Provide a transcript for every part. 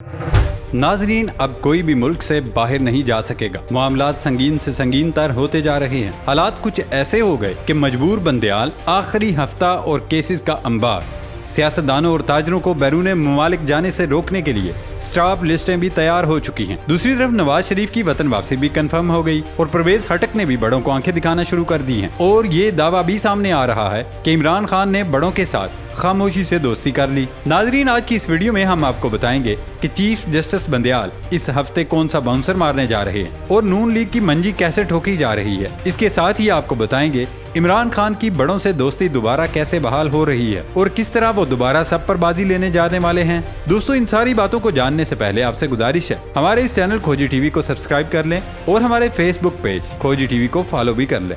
नाजरीन, अब कोई भी मुल्क से बाहर नहीं जा सकेगा। मामलात संगीन से संगीन तर होते जा रहे हैं। हालात कुछ ऐसे हो गए कि मजबूर बंदयाल आखिरी हफ्ता और केसेस का अंबार। सियासतदानों और ताजरों को बैरून ममालिक जाने से रोकने के लिए स्टॉप लिस्टें भी तैयार हो चुकी हैं। दूसरी तरफ नवाज शरीफ की वतन वापसी भी कंफर्म हो गई और परवेज हटक ने भी बड़ों को आंखें दिखाना शुरू कर दी हैं। और ये दावा भी सामने आ रहा है कि इमरान खान ने बड़ों के साथ खामोशी से दोस्ती कर ली। नाजरीन, आज की इस वीडियो में हम आपको बताएंगे कि चीफ जस्टिस बंदयाल इस हफ्ते कौन सा बाउंसर मारने जा रहे हैं और नून लीग की मंजी कैसे ठोकी जा रही है। इसके साथ ही आपको बताएंगे इमरान खान की बड़ों से दोस्ती दोबारा कैसे बहाल हो रही है और किस तरह वो दोबारा सब पर बाजी लेने जाने वाले हैं। दोस्तों, इन सारी बातों को जानने से पहले आपसे गुजारिश है, हमारे इस चैनल खोजी टीवी को सब्सक्राइब कर लें और हमारे फेसबुक पेज खोजी टीवी को फॉलो भी कर लें।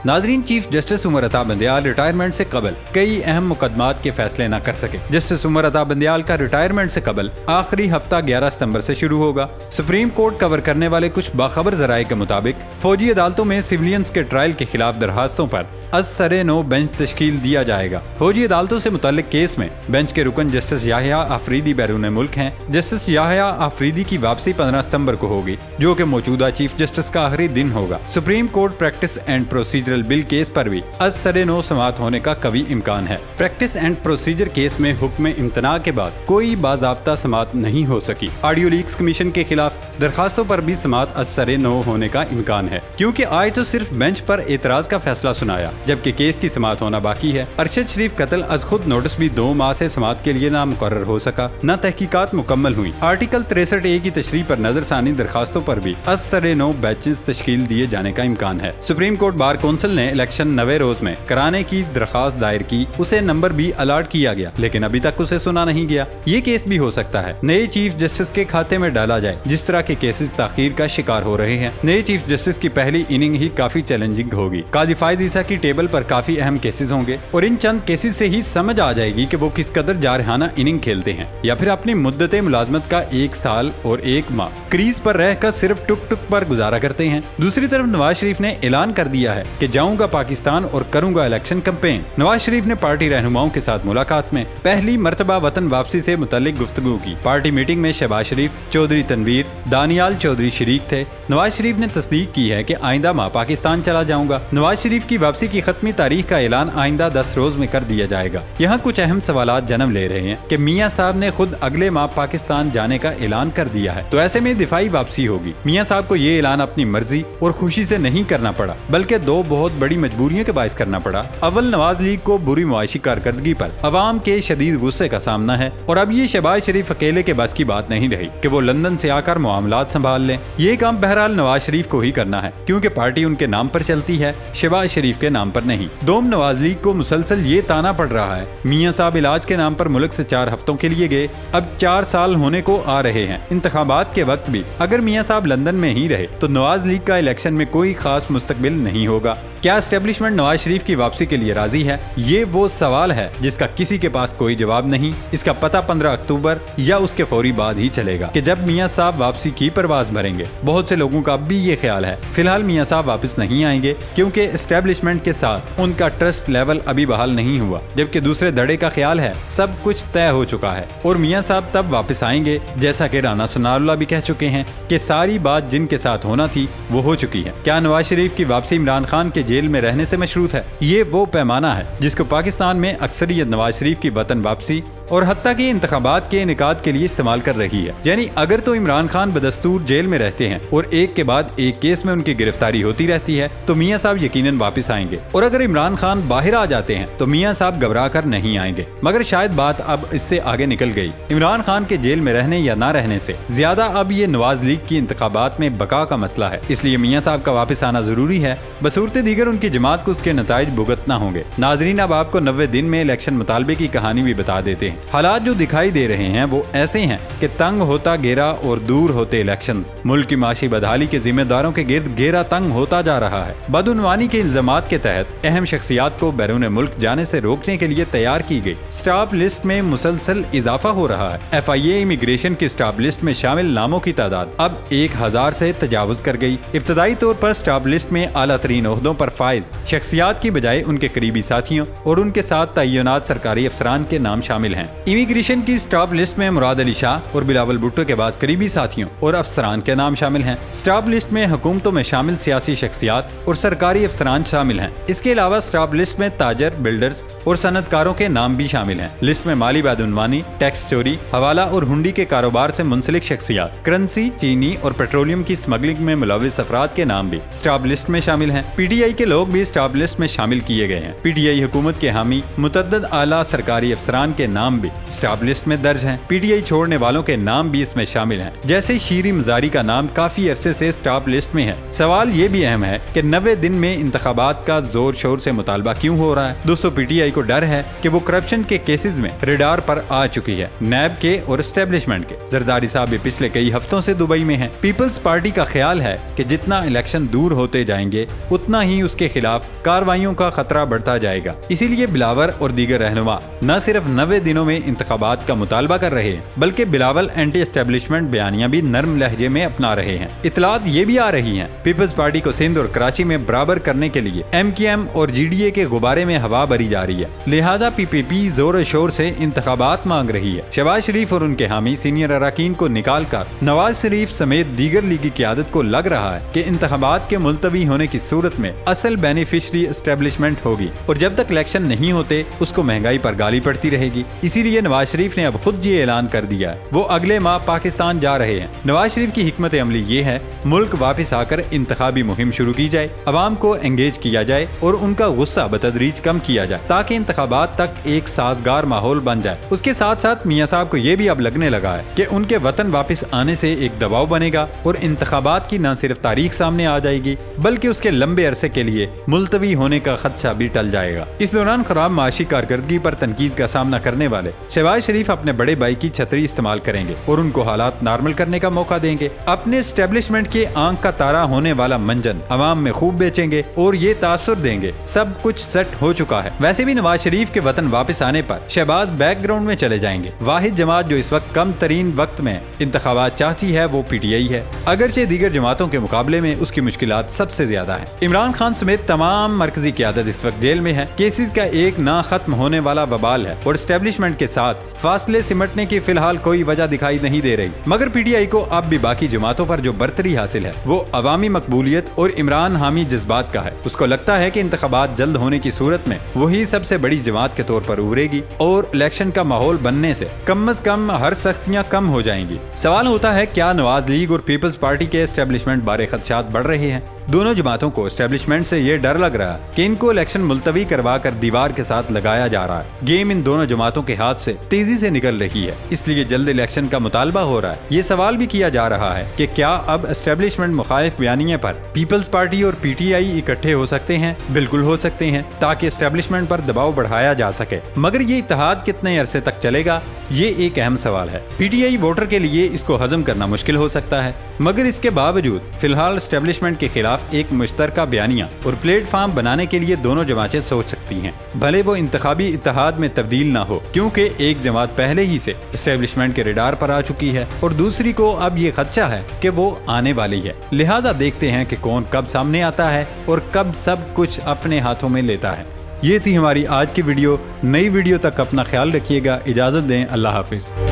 नाजरीन, chief justice Umar Ata Bandial retirement से कबल कई अहम मुकदमात के फैसले न कर सके। जस्टिस उमर अता बंदयाल का रिटायरमेंट से कबल आखिरी हफ्ता 11 सितंबर से शुरू होगा। सुप्रीम कोर्ट कवर करने वाले कुछ बाखबर जराये के मुताबिक फौजी अदालतों में सिविलियंस के ट्रायल के खिलाफ दरखास्तों पर अज-सर-ए-नौ बेंच तश्कील दिया जाएगा। फौजी अदालतों से मुतल्लिक केस में बेंच के रुकन जस्टिस याहिया आफरीदी बैरून मुल्क हैं। जस्टिस याहिया आफरीदी की वापसी 15 सितंबर को होगी, जो कि मौजूदा चीफ जस्टिस का आखिरी दिन होगा। Supreme court practice and procedural bill case पर भी अज-सर-ए-नौ समाअत होने का कभी इम्कान है। प्रैक्टिस एंड प्रोसीजर केस में हुक्म इम्तना के बाद कोई बाज़ाब्ता समाअत नहीं हो सकी। ऑडियो लीक्स कमीशन के खिलाफ दरखास्तों पर भी समाअत अज-सर-ए-नौ होने का इम्कान है, क्योंकि आज तो सिर्फ बेंच पर एतराज का फैसला सुनाया, जबकि केस की समाअत होना बाकी है। अरशद शरीफ कत्ल अज खुद नोटिस भी 2 माह से समाअत के लिए ना मुकर्रर हो सका, न तहकीकात मुकम्मल हुई। आर्टिकल 63A की तशरीह पर नजरसानी दरखास्तों पर भी अज-सर-ए-नौ बैचेस तश्कील दिए जाने का इम्कान है। सुप्रीम कोर्ट बार कौंसिल ने इलेक्शन 90 रोज में कराने की दरखास्त दायर की, उसे नंबर भी अलॉट किया गया, लेकिन अभी तक उसे सुना नहीं गया। ये केस भी हो सकता है नए चीफ जस्टिस के खाते में डाला जाए। जिस तरह के केसेस ताखीर का शिकार हो रहे हैं, नए चीफ जस्टिस की पहली इनिंग ही काफी चैलेंजिंग होगी। काजी फायज ईसा की टेबल पर काफी अहम केसेस होंगे और इन चंद केसेस से ही समझ आ जाएगी कि वो किस कदर जारहाना इनिंग खेलते हैं या फिर अपनी मुद्दत मुलाजमत का 1 साल और 1 माह क्रीज पर रहकर सिर्फ टुक टुक पर गुजारा करते हैं। दूसरी तरफ नवाज शरीफ ने ऐलान कर दिया है कि जाऊंगा पाकिस्तान और करूंगा इलेक्शन कैंपेन। नवाज शरीफ ने पार्टी रहनुमाओं के साथ मुलाकात में पहली मर्तबा वतन वापसी से मुताल्लिक गुफ्तगू की। पार्टी मीटिंग में शहबाज शरीफ, चौधरी तनवीर, दानियाल चौधरी शरीक थे। नवाज शरीफ ने तस्दीक की है कि आइंदा माह पाकिस्तान चला जाऊंगा। नवाज शरीफ की वापसी की खत्मी तारीख का ऐलान आइंदा 10 रोज में कर दिया जाएगा। यहाँ कुछ अहम सवालात जन्म ले रहे हैं कि मियाँ साहब ने खुद अगले माह पाकिस्तान जाने का ऐलान कर दिया है, तो ऐसे में दिफाई वापसी होगी। मियाँ साहब को ये ऐलान अपनी मर्जी और खुशी से नहीं करना पड़ा, बल्कि 2 बहुत बड़ी मजबूरियों के बायस करना पड़ा। अव्वल, नवाज लीग को बुरी मुआशी कारकर्दगी पर अवाम के शदीद गुस्से का सामना है और अब ये शहबाज शरीफ अकेले के बस की बात नहीं रही कि वो लंदन से आकर मामलात संभाल लें। ये काम बहरहाल नवाज शरीफ को ही करना है, क्योंकि पार्टी उनके नाम पर चलती है, शहबाज शरीफ के नाम पर नहीं। दोम, नवाज लीग को मुसलसल ये ताना पड़ रहा है, मियाँ साहब इलाज के नाम पर मुल्क से 4 हफ्तों के लिए गए, अब 4 साल होने को आ रहे हैं। इंतखाबात के वक्त भी अगर मियाँ साहब लंदन में ही रहे तो नवाज लीग का इलेक्शन में कोई खास मुस्तकबिल नहीं होगा। क्या एस्टेब्लिशमेंट नवाज शरीफ की वापसी के लिए राजी है? ये वो सवाल है जिसका किसी के पास कोई जवाब नहीं। इसका पता 15 अक्टूबर या उसके फौरी बाद ही चलेगा कि जब मियाँ साहब वापसी की परवाज भरेंगे। बहुत से लोगों का भी ये ख्याल है फिलहाल मियाँ साहब वापस नहीं आएंगे, क्योंकि एस्टेब्लिशमेंट के साथ उनका ट्रस्ट लेवल अभी बहाल नहीं हुआ, जबकि दूसरे धड़े का ख्याल है सब कुछ तय हो चुका है और मियाँ साहब तब वापस आएंगे जैसा कि राना सनाउल्लाह भी कह चुके हैं कि सारी बात जिनके साथ होना थी वो हो चुकी है। क्या नवाज शरीफ की वापसी इमरान खान के जेल में रहने से मशरूत है? ये वो पैमाना है जिसको पाकिस्तान में अक्सरियत नवाज शरीफ की वतन वापसी और हत्ता के इंतखाबात के इनेकाद के लिए इस्तेमाल कर रही है। यानी अगर तो इमरान खान बदस्तूर जेल में रहते हैं और एक के बाद एक केस में उनकी गिरफ्तारी होती रहती है तो मियाँ साहब यकीनन वापस आएंगे, और अगर इमरान खान बाहर आ जाते हैं तो मियाँ साहब घबरा कर नहीं आएंगे। मगर शायद बात अब इससे आगे निकल गई। इमरान खान के जेल में रहने या ना रहने से ज्यादा अब ये नवाज लीग की इंतखाबात में बका का मसला है, इसलिए मियाँ साहब का वापस आना जरूरी है। बसूरत दीगर उनकी जमात को उसके नताइज भुगतना होंगे। नाजरीन, अब आपको 90 दिन में इलेक्शन मुतालबे की कहानी भी बता देते हैं। हालात जो दिखाई दे रहे हैं वो ऐसे हैं कि तंग होता घेरा और दूर होते इलेक्शंस। मुल्क की माशी बदहाली के जिम्मेदारों के गिर्द घेरा तंग होता जा रहा है। बदउनवानी के इल्जामात के तहत अहम शख्सियात को बैरून मुल्क जाने से रोकने के लिए तैयार की गई स्टॉप लिस्ट में मुसलसल इजाफा हो रहा है। FIA इमिग्रेशन की स्टॉप लिस्ट में शामिल नामों की तादाद अब 1000 से तजावुज कर गई। इब्तदाई तौर पर स्टॉप लिस्ट में आला तरीन ओहदों पर फाइज शख्सियात की बजाय उनके करीबी साथियों और उनके साथ तय्युनात सरकारी अफसरान के नाम शामिल हैं। इमिग्रेशन की स्टॉप लिस्ट में मुराद अली शाह और बिलावल भुट्टो के बाद करीबी साथियों और अफसरान के नाम शामिल हैं। स्टॉप लिस्ट में हुकूमतों में शामिल सियासी शख्सियात और सरकारी अफसरान शामिल हैं। इसके अलावा स्टॉप लिस्ट में ताजर, बिल्डर्स और सनतकारों के नाम भी शामिल हैं। लिस्ट में माली बदउनवानी, टैक्स चोरी, हवाला और हुंडी के कारोबार से मुंसलिक शख्सियात, करेंसी, चीनी और पेट्रोलियम की स्मगलिंग में मुलविस अफराद के नाम भी स्टॉप लिस्ट में शामिल हैं। पीटीआई के लोग भी स्टॉप लिस्ट में शामिल किए गए हैं। पीटीआई हुकूमत के हामी मुतअद्दिद आला सरकारी अफसरान के नाम भी स्टॉप लिस्ट में दर्ज हैं। पीटीआई छोड़ने वालों के नाम भी इसमें शामिल हैं, जैसे शीरी मजारी का नाम काफी अरसे से स्टॉप लिस्ट में है। सवाल ये भी अहम है कि 90 दिन में इंतखाबात का जोर शोर से मुतालबा क्यों हो रहा है। दोस्तों, पीटीआई को डर है कि वो करप्शन के केसेस में रेडार पर आ चुकी है, नैब के और एस्टेब्लिशमेंट के। जरदारी साहब भी पिछले कई हफ्तों से दुबई में हैं। पीपल्स पार्टी का ख्याल है कि जितना इलेक्शन दूर होते जाएंगे उतना ही उसके खिलाफ कार्रवाइयों का खतरा बढ़ता जाएगा। इसीलिए बिलावल और दीगर रहनुमा न सिर्फ 90 दिनों में इंतखाबात का मुतालबा कर रहे हैं, बल्कि बिलावल एंटी एस्टेब्लिशमेंट बयानियां भी नर्म लहजे में अपना रहे हैं। इतलात ये भी आ रही हैं पीपल्स पार्टी को सिंध और कराची में बराबर करने के लिए MKM और GDA के गुब्बारे में हवा भरी जा रही है, लिहाजा PPP जोर शोर से इंतखाबात मांग रही है। शहबाज शरीफ और उनके हामी सीनियर अराकीन को निकाल कर नवाज शरीफ समेत दीगर लीगी क़यादत को लग रहा है कि इंतखाबात के मुलतवी होने की सूरत में असल बेनिफिशरी एस्टेब्लिशमेंट होगी और जब तक इलेक्शन नहीं होते उसको महंगाई पर गाली पड़ती रहेगी। इसीलिए नवाज शरीफ ने अब खुद ये ऐलान कर दिया है वो अगले माह पाकिस्तान जा रहे हैं। नवाज शरीफ की हिकमत अमली ये है मुल्क वापस आकर इंतखाबी मुहिम शुरू की जाए, अवाम को एंगेज किया जाए और उनका गुस्सा बतदरीज कम किया जाए ताकि इंतखाबात तक एक साजगार माहौल बन जाए। उसके साथ साथ मियां साहब को ये भी अब लगने लगा है कि उनके वतन वापस आने से एक दबाव बनेगा और इंतखाबात की न सिर्फ तारीख सामने आ जाएगी बल्कि उसके लंबे अरसे के लिए मुलतवी होने का खदशा भी टल जाएगा। इस दौरान खराब माशी कारकर्दगी पर तनकीद का सामना करने वाले शहबाज शरीफ अपने बड़े भाई की छतरी इस्तेमाल करेंगे और उनको हालात नॉर्मल करने का मौका देंगे। अपने एस्टेब्लिशमेंट के आंख का तारा होने वाला मंजन अवाम में खूब बेचेंगे और ये तासुर देंगे सब कुछ सेट हो चुका है। वैसे भी नवाज शरीफ के वतन वापस आने पर शहबाज बैकग्राउंड में चले जाएंगे। वाहिद जमात जो इस वक्त कम तरीन वक्त में इंतखाबात चाहती है वो PTI है, अगरचे दीगर जमातों के मुकाबले में उसकी मुश्किलात सबसे ज्यादा है। इमरान खान समेत तमाम मरकजी क़यादत इस वक्त जेल में है। केसेस का एक ना खत्म होने वाला वबाल है और एस्टेब्लिशमेंट के साथ फासले सिमटने की फिलहाल कोई वजह दिखाई नहीं दे रही। मगर PTI को अब भी बाकी जमातों पर जो बर्तरी हासिल है वो अवामी मकबूलियत और इमरान हामी जज्बात का है। उसको लगता है कि इंतखाबात जल्द होने की सूरत में वही सबसे बड़ी जमात के तौर पर उभरेगी और इलेक्शन का माहौल बनने से कम हर सख्तियां कम हो जाएंगी। सवाल होता है क्या नवाज लीग और पीपल्स पार्टी के एस्टेब्लिशमेंट बारे खदशात बढ़ रहे हैं। दोनों जमातों को एस्टेब्लिशमेंट से ये डर लग रहा है कि इनको इलेक्शन मुलतवी करवा कर दीवार के साथ लगाया जा रहा है। गेम इन दोनों जमातों के हाथ से तेजी से निकल रही है, इसलिए जल्द इलेक्शन का मुतालबा हो रहा है। ये सवाल भी किया जा रहा है कि क्या अब एस्टेब्लिशमेंट मुखालिफ बयानिए पर पीपल्स पार्टी और PTI इकट्ठे हो सकते हैं। बिल्कुल हो सकते हैं ताकि एस्टेब्लिशमेंट पर दबाव बढ़ाया जा सके, मगर ये इत्तेहाद कितने अरसे तक चलेगा ये एक अहम सवाल है। PTI वोटर के लिए इसको हजम करना मुश्किल हो सकता है, मगर इसके बावजूद फिलहाल एस्टेब्लिशमेंट के खिलाफ एक मुश्तरका बयानिया और प्लेटफॉर्म बनाने के लिए दोनों जमातें सोच सकती हैं, भले वो इंतखाबी इत्तेहाद में तब्दील ना हो, क्योंकि एक जमात पहले ही से एस्टेब्लिशमेंट के रेडार पर आ चुकी है और दूसरी को अब ये खदशा है कि वो आने वाली है। लिहाजा देखते हैं कि कौन कब सामने आता है और कब सब कुछ अपने हाथों में लेता है। ये थी हमारी आज की वीडियो। नई वीडियो तक अपना ख्याल रखिएगा। इजाज़त दें। अल्लाह हाफिज़।